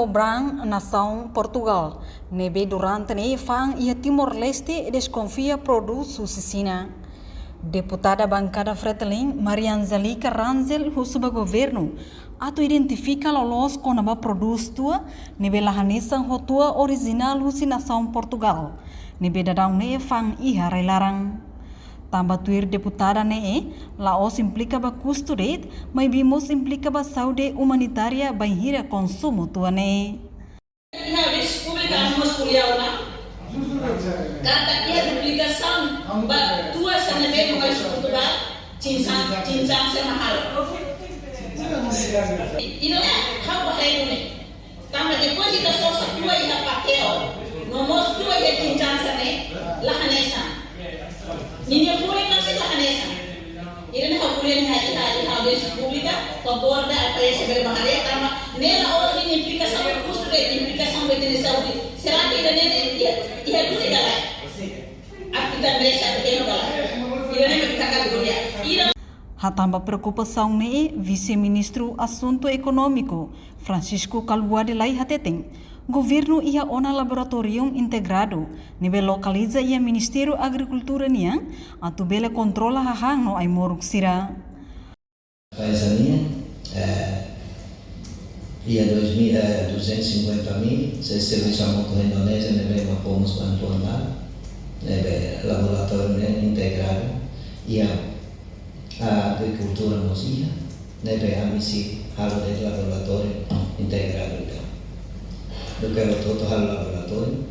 Obrang, nação Portugal. Nebe durante ne fang ia Timor-Leste desconfia produz susicina. Deputada bancada Fretilin, Marianzalika Ranzel, husuba governo, atu identifica lolos com a produz tua, nebe lahanesan hotua original husi nação Portugal. Nebe dadang ne fang iha relarang. Tambah tuir deputada ne laos implica ba custo rate, mas vimos implica ba saúde humanitária banhira consumo tua ne. Habis publikamos kuliah na kata ia duplicação ba tua sana bem mais Portugal cincang semahal ini kau bahaya ini tambah deposit sosa tua ia pakai nomor tua ia cincang sana lahanesa ini pun masih lahanesa ini kau kuliah hari habis publika kompor da apa yang sebagai bahaya tambah nela orang ini implikasi custo rate implikasi betulnya Saudi serati dan ini ia dulu galak aktivitas mereka pequeno galak ini mereka kategori Hatamba preocupação ne vice-ministro assunto econômico Francisco Calbuade Lai Hateteng. Governo ia ona laboratorium integrado nível localiza ia Ministério Agricultura niang atu bela controla hahang no ai moruk sira. Paisania ia 250.000 se serviço a moto Indonésia nebe mapomos bantuan lá nebe laboratório integrado ia a agricultura mosia nebe a misi halo de laboratório integrado então do que o todo halo laboratório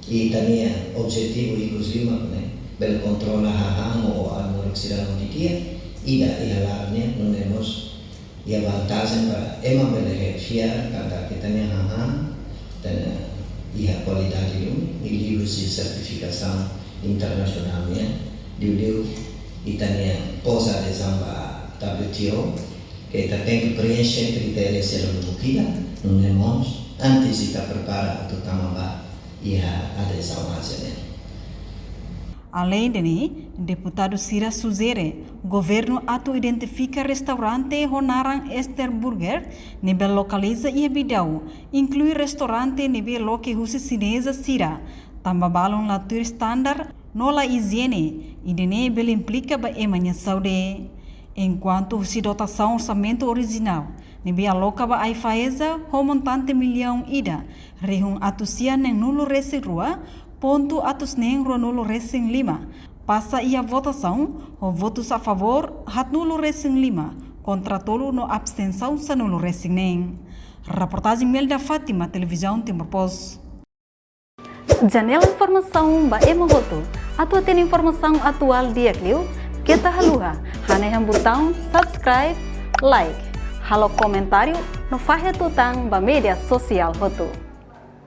e também objetivo inclusive né bel controla hahang ou anorexia no dia e da ialarnya não temos e a vantagem para bele fiar kada kita ni hahang dan ia qualidade dulu e livro de certificação internacionalnya diudiu itania posa de zamba WTO que kita tem que preencher critérios ser bukida não temos antes kita prepara untuk tamamba ia adesão hasilnya. Além de deputado Cira Suzere, governo atu identifica restaurante Honarang Esterburger, nível localiza e bidau, inclui restaurante nível loque husi cinesa Cira, tambah balon latur standar nola higiene, e de nível implica ba emanha saúde. Enquanto husi dotação orçamento original, nível aloca ba ai faeza ho montante milhão ida, rehung atu sia neng nulo resi rua, ponto atus neng nulo resing 5. Passa ia votação, o votos a favor, hat nulo resing 5, contra tolo no abstenção sa nulo resing neng. Reportagem Melda Fátima, Televisão Timor Post. Janela informação ba ema voto. Atu tem informação atual dia kliu, kita haluha, haneham botão subscribe, like, halo comentário no fahe tutang ba media sosial voto.